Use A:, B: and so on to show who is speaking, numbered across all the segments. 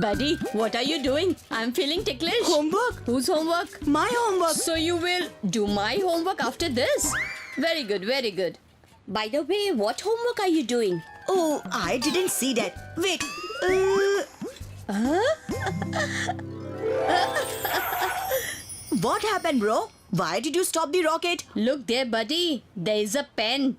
A: Buddy, what are you doing? I'm feeling ticklish.
B: Homework?
A: Whose homework?
B: My homework.
A: So you will do my homework after this? Very good, very good. By the way, what homework are you doing?
B: Oh, I didn't see that. Wait. What happened, bro? Why did you stop the rocket?
A: Look there, buddy. There is a pen.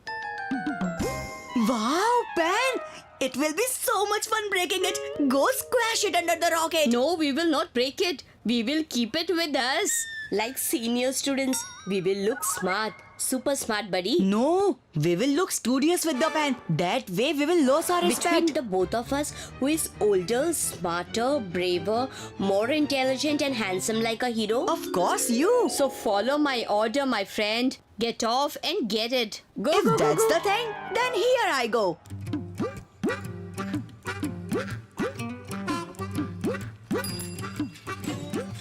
B: Wow, pen! It will be so much fun breaking it. Go squash it under the rocket.
A: No, we will not break it. We will keep it with us. Like senior students, we will look smart. Super smart, buddy.
B: No, we will look studious with the pen. That way we will lose our respect.
A: Between the both of us, who is older, smarter, braver, more intelligent and handsome like a hero?
B: Of course you.
A: So follow my order, my friend. Get off and get it. Go,
B: If
A: go, go,
B: that's
A: go.
B: the thing, then here I go.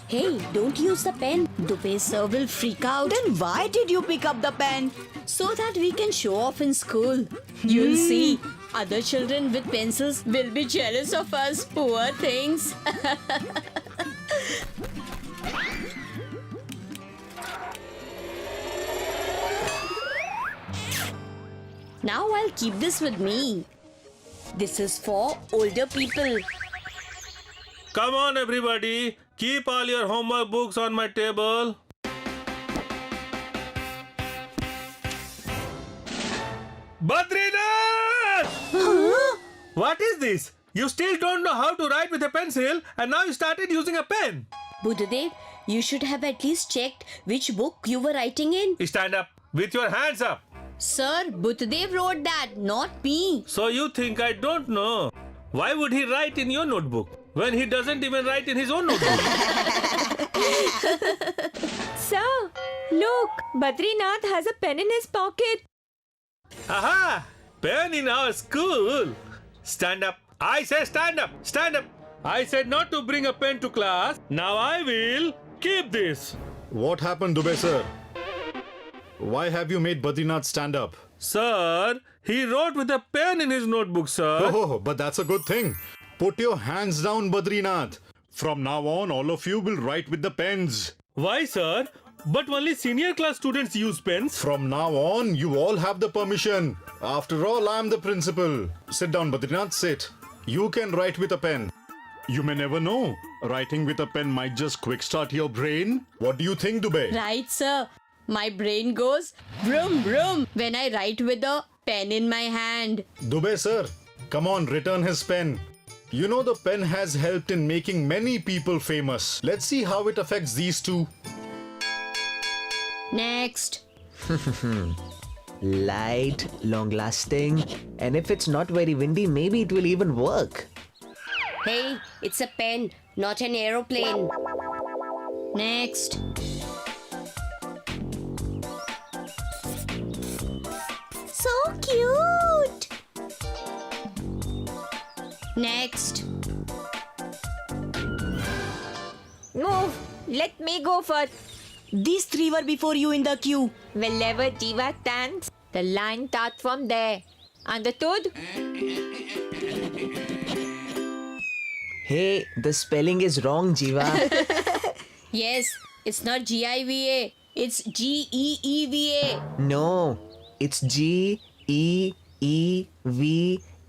A: Hey, don't use the pen. Dubey sir will freak out.
B: Then why did you pick up the pen?
A: So that we can show off in school. You'll see. Other children with pencils will be jealous of us. Poor things. Now I'll keep this with me. This is for older people.
C: Come on, everybody. Keep all your homework books on my table. Badrinath! What is this? You still don't know how to write with a pencil and now you started using a pen.
A: Buddhadev, you should have at least checked which book you were writing in.
C: Stand up with your hands up.
A: Sir, Buddhadev wrote that, not me.
C: So you think I don't know? Why would he write in your notebook when he doesn't even write in his own notebook?
D: Sir, look, Badrinath has a pen in his pocket.
C: Aha! Pen in our school. Stand up. I say stand up. Stand up. I said not to bring a pen to class. Now I will keep this.
E: What happened, Dubey sir? Why have you made Badrinath stand up?
C: Sir, he wrote with a pen in his notebook, sir.
E: Oh, but that's a good thing. Put your hands down, Badrinath. From now on, all of you will write with the pens.
C: Why, sir? But only senior class students use pens.
E: From now on, you all have the permission. After all, I am the principal. Sit down, Badrinath, sit. You can write with a pen. You may never know. Writing with a pen might just quick start your brain. What do you think, Dubey?
A: Right, sir. My brain goes vroom vroom when I write with a pen in my hand.
E: Dubey sir, come on, return his pen. You know the pen has helped in making many people famous. Let's see how it affects these two.
A: Next.
F: Light, long-lasting, and if it's not very windy, maybe it will even work.
A: Hey, it's a pen, not an aeroplane. Next.
B: So cute.
A: Next.
D: Move, let me go first.
B: These three were before you in the queue.
D: Wherever Jiva stands, the line starts from there. Understood?
F: Hey, the spelling is wrong, Jiva.
A: Yes, it's not Giva. It's Geeva.
F: No, it's Geeva.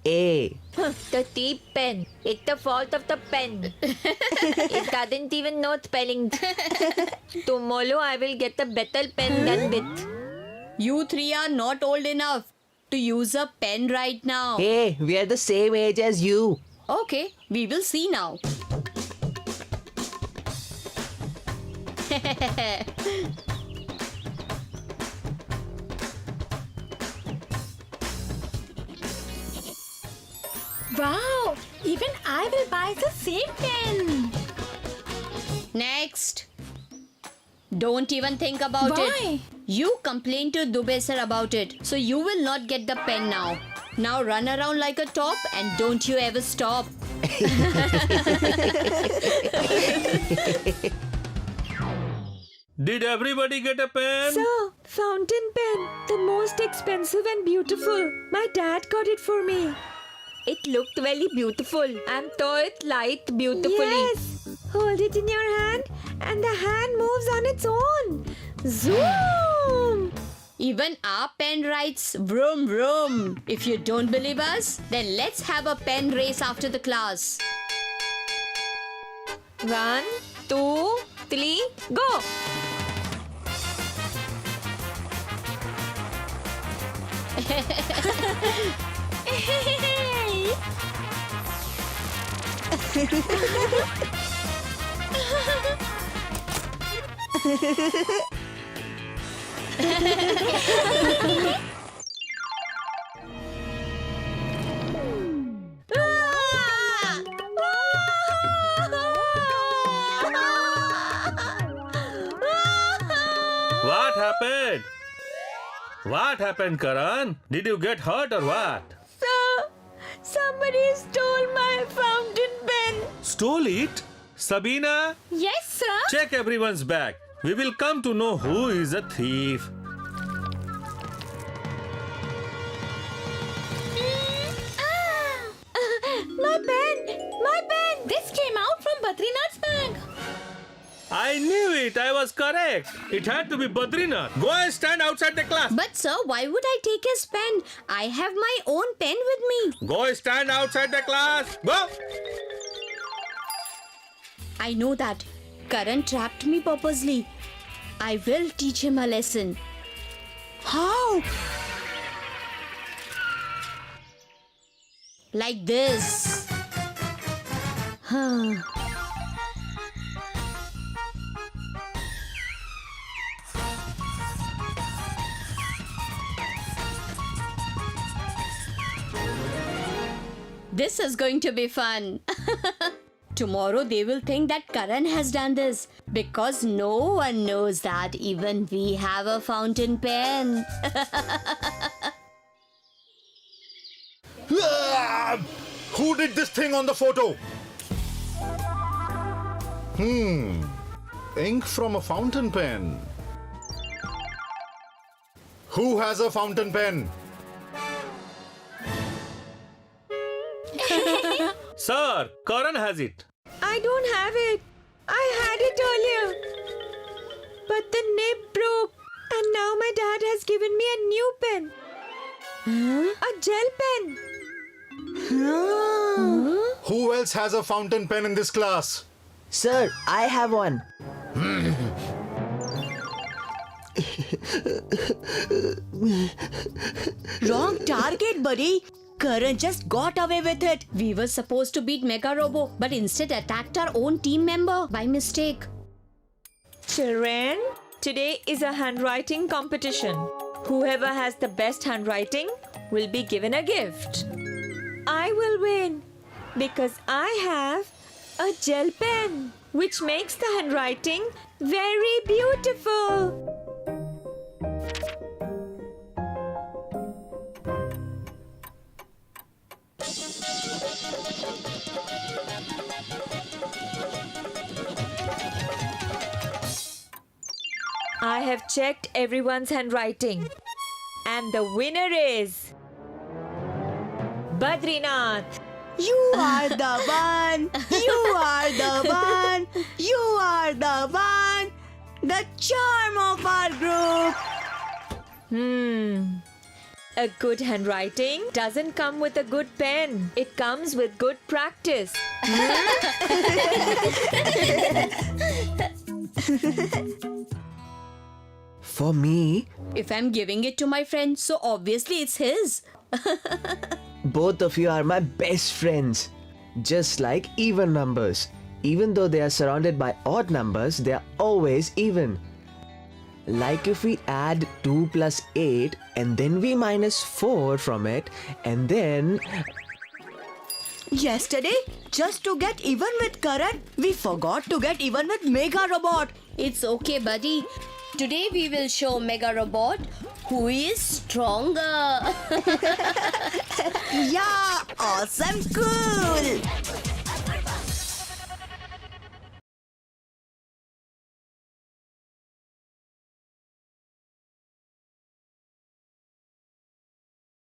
D: The T pen. It's the fault of the pen. It doesn't even know spelling. Tomorrow I will get a better pen than with.
A: You three are not old enough to use a pen right now.
F: Hey, we are the same age as you.
A: Okay, we will see now.
D: Wow! Even I will buy the same pen.
A: Next. Don't even think about
D: Why?
A: it. You complained to Dubey sir about it, so you will not get the pen now. Now run around like a top and don't you ever stop.
C: Did everybody get a pen?
D: Sir, fountain pen. The most expensive and beautiful. My dad got it for me. It looked very beautiful. And throw it light beautifully.
G: Yes. Hold it in your hand and the hand moves on its own. Zoom.
A: Even our pen writes vroom vroom. If you don't believe us, then let's have a pen race after the class.
D: 1, 2, 3, go!
C: What happened? What happened, Karan? Did you get hurt or what?
G: Sir, somebody stole my fountain pen.
C: Stole it? Sabina,
A: Yes, sir.
C: check everyone's bag. We will come to know who is a thief.
G: My pen! My pen! This came out from Badrinath's bag.
C: I knew it. I was correct. It had to be Badrinath. Go and stand outside the class.
A: But sir, why would I take his pen? I have my own pen with me.
C: Go and stand outside the class. Go.
A: I know that. Karan trapped me purposely. I will teach him a lesson.
B: How?
A: Like this. This is going to be fun. Tomorrow they will think that Karan has done this because no one knows that even we have a fountain pen.
E: Who did this thing on the photo? Ink from a fountain pen. Who has a fountain pen?
C: Sir, Karan has it.
G: I don't have it. I had it earlier. But the nib broke. And now my dad has given me a new pen. A gel pen.
E: Who else has a fountain pen in this class?
F: Sir, I have one.
B: Wrong target, buddy. Karan just got away with it.
A: We were supposed to beat Mega Robo, but instead attacked our own team member by mistake.
G: Children, today is a handwriting competition. Whoever has the best handwriting will be given a gift. I will win because I have a gel pen, which makes the handwriting very beautiful. I have checked everyone's handwriting. And the winner is Badrinath.
B: You are the one. You are the one. You are the one. The charm of our group.
G: A good handwriting doesn't come with a good pen. It comes with good practice.
F: For me,
A: If I'm giving it to my friend, so obviously it's his.
F: both of you are my best friends. Just like even numbers. Even though they are surrounded by odd numbers, they are always even. Like if we add 2 plus 8 and then we minus 4 from it and then...
B: Yesterday, just to get even with Karan, we forgot to get even with Mega Robot.
A: It's okay, buddy. Today we will show Mega Robot who is stronger.
B: Yeah, awesome, cool.